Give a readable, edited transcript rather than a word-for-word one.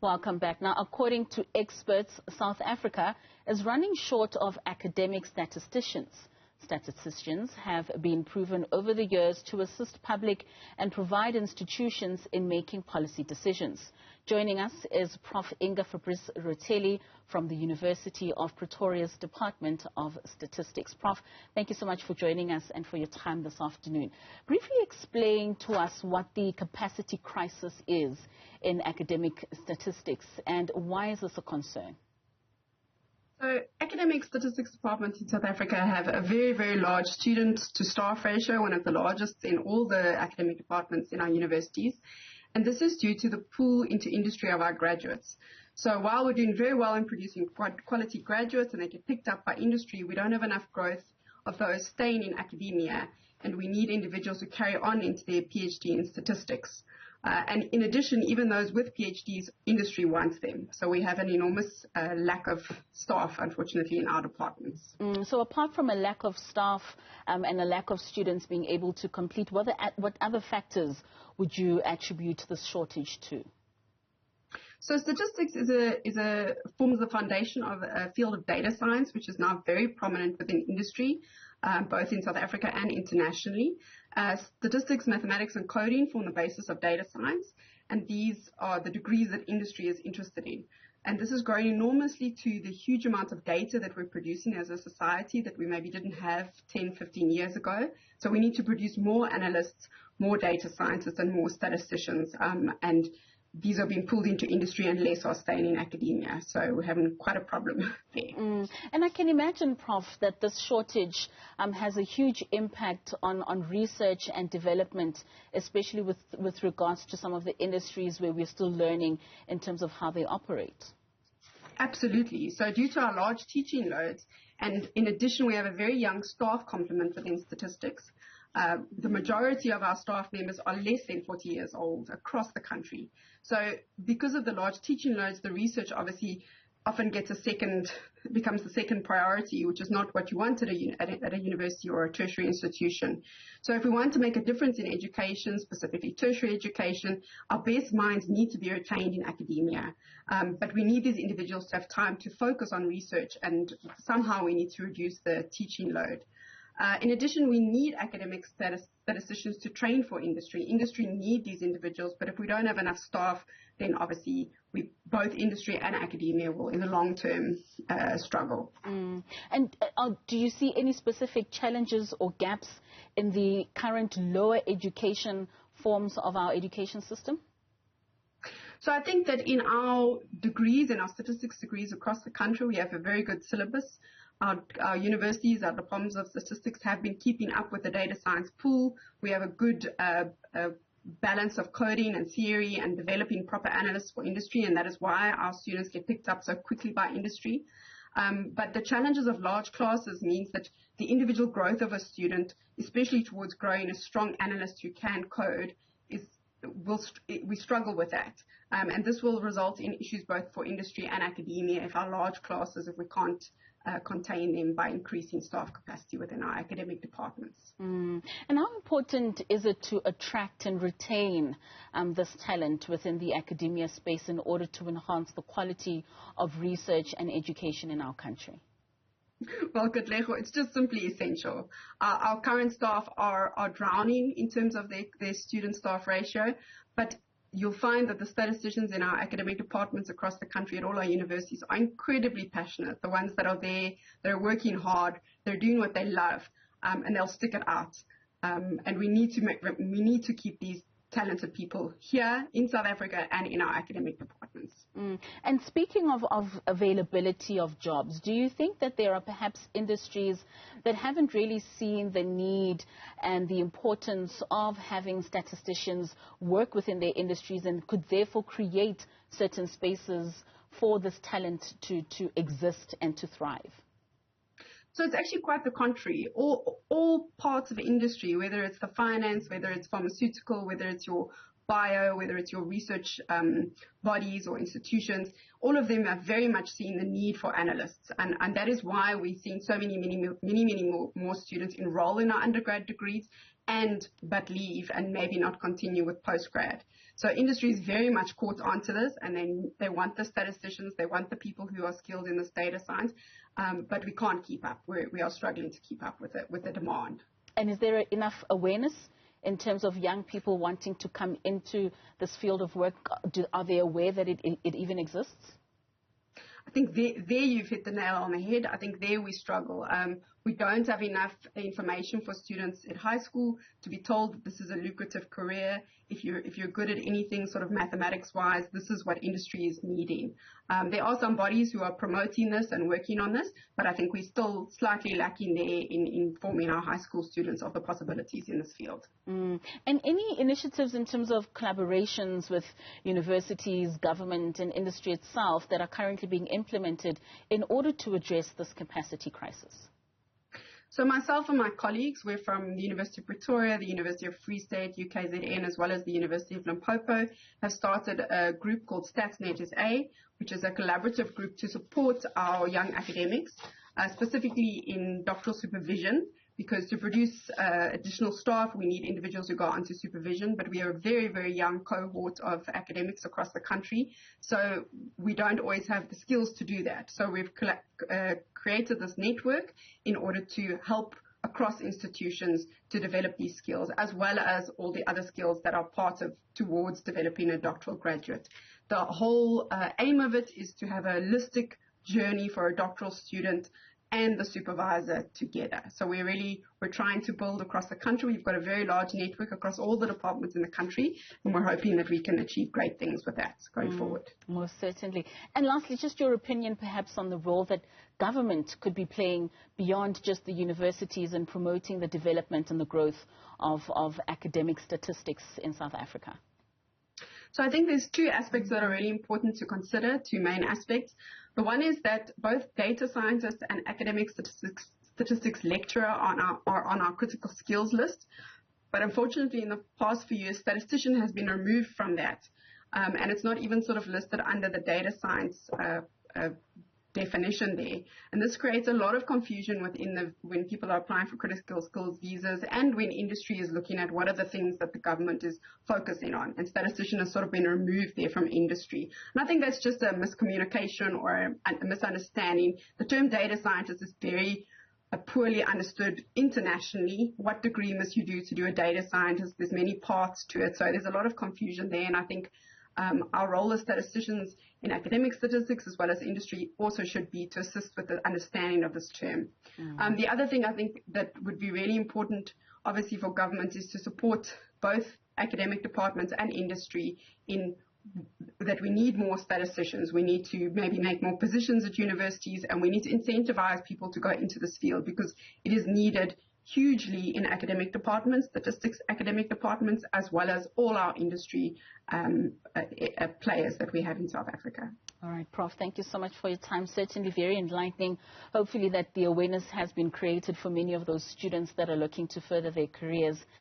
Welcome back. Now, according to experts, South Africa is running short of academic statisticians. Statisticians have been proven over the years to assist public and provide institutions in making policy decisions. Joining us is Prof. Fabris-Rotelli from the University of Pretoria's Department of Statistics. Prof, thank you so much for joining us and for your time this afternoon. Briefly explain to us what the capacity crisis is in academic statistics and why is this a concern? So academic statistics departments in South Africa have a very, very large student to staff ratio, one of the largest in all the academic departments in our universities. And this is due to the pull into industry of our graduates. So while we're doing very well in producing quality graduates and they get picked up by industry, we don't have enough growth of those staying in academia, and we need individuals who carry on into their PhD in statistics. And in addition, even those with PhDs, industry wants them. So we have an enormous lack of staff, unfortunately, in our departments. So apart from a lack of staff and a lack of students being able to complete, what other factors would you attribute this shortage to? So statistics forms the foundation of a field of data science, which is now very prominent within industry, both in South Africa and internationally. Statistics, mathematics, and coding form the basis of data science, and these are the degrees that industry is interested in. And this is growing enormously to the huge amount of data that we're producing as a society that we maybe didn't have 10, 15 years ago. So we need to produce more analysts, more data scientists, and more statisticians, and these are being pulled into industry and less are staying in academia. So we're having quite a problem there. And I can imagine, Prof, that this shortage has a huge impact on research and development, especially with regards to some of the industries where we're still learning in terms of how they operate. Absolutely. So due to our large teaching loads, and in addition, we have a very young staff complement within statistics. The majority of our staff members are less than 40 years old across the country. So because of the large teaching loads, the research obviously often becomes the second priority, which is not what you want at a university or a tertiary institution. So if we want to make a difference in education, specifically tertiary education, our best minds need to be retained in academia. But we need these individuals to have time to focus on research, and somehow we need to reduce the teaching load. In addition, we need academic statisticians to train for industry. Industry need these individuals, but if we don't have enough staff, then obviously both industry and academia will, in the long term, struggle. And do you see any specific challenges or gaps in the current lower education forms of our education system? So I think that in our degrees, in our statistics degrees across the country, we have a very good syllabus. Our universities, our departments of statistics have been keeping up with the data science pool. We have a good balance of coding and theory and developing proper analysts for industry, and that is why our students get picked up so quickly by industry. But the challenges of large classes means that the individual growth of a student, especially towards growing a strong analyst who can code, we struggle with that. And this will result in issues both for industry and academia if our large classes, if we can't contain them by increasing staff capacity within our academic departments. And how important is it to attract and retain this talent within the academia space in order to enhance the quality of research and education in our country? Well, Katlego, it's just simply essential. Our current staff are drowning in terms of their student-staff ratio, but you'll find that the statisticians in our academic departments across the country at all our universities are incredibly passionate. The ones that are there, they're working hard, they're doing what they love, and they'll stick it out. And we need to keep these talented people here in South Africa and in our academic departments. And speaking of availability of jobs, do you think that there are perhaps industries that haven't really seen the need and the importance of having statisticians work within their industries and could therefore create certain spaces for this talent to exist and to thrive? So it's actually quite the contrary. All parts of industry, whether it's the finance, whether it's pharmaceutical, whether it's your bio, whether it's your research bodies or institutions, all of them have very much seen the need for analysts. And that is why we've seen so many more students enroll in our undergrad degrees but leave and maybe not continue with postgrad. So industry is very much caught onto this, and they want the statisticians, they want the people who are skilled in this data science, but we can't keep up. We are struggling to keep up with the demand. And is there enough awareness in terms of young people wanting to come into this field of work? Are they aware that it even exists? I think there you've hit the nail on the head. I think there we struggle. We don't have enough information for students at high school to be told that this is a lucrative career. If you're good at anything sort of mathematics-wise, this is what industry is needing. There are some bodies who are promoting this and working on this, but I think we're still slightly lacking there in informing our high school students of the possibilities in this field. And any initiatives in terms of collaborations with universities, government and industry itself that are currently being implemented in order to address this capacity crisis? So myself and my colleagues, we're from the University of Pretoria, the University of Free State, UKZN, as well as the University of Limpopo, have started a group called StatsNet SA, which is a collaborative group to support our young academics, specifically in doctoral supervision, because to produce additional staff, we need individuals who go onto supervision, but we are a very, very young cohort of academics across the country, so we don't always have the skills to do that. So we've created this network in order to help across institutions to develop these skills, as well as all the other skills that are part of towards developing a doctoral graduate. The whole aim of it is to have a holistic journey for a doctoral student and the supervisor together. So we're trying to build across the country. We've got a very large network across all the departments in the country, and we're hoping that we can achieve great things with that going forward. Most certainly. And lastly, just your opinion perhaps on the role that government could be playing beyond just the universities in promoting the development and the growth of academic statistics in South Africa. So I think there's two aspects that are really important to consider, two main aspects. The one is that both data scientists and academic statistics lecturer are on our critical skills list. But unfortunately, in the past few years, statistician has been removed from that. And it's not even sort of listed under the data science definition there. And this creates a lot of confusion when people are applying for critical skills visas and when industry is looking at what are the things that the government is focusing on. And statistician has sort of been removed there from industry. And I think that's just a miscommunication or a misunderstanding. The term data scientist is very poorly understood internationally. What degree must you do to do a data scientist? There's many parts to it. So there's a lot of confusion there. And I think our role as statisticians in academic statistics as well as industry also should be to assist with the understanding of this term. The other thing I think that would be really important, obviously, for government is to support both academic departments and industry in that we need more statisticians. We need to maybe make more positions at universities, and we need to incentivize people to go into this field because it is needed hugely in academic departments, statistics academic departments, as well as all our industry players that we have in South Africa. All right, Prof, thank you so much for your time. Certainly very enlightening. Hopefully that the awareness has been created for many of those students that are looking to further their careers.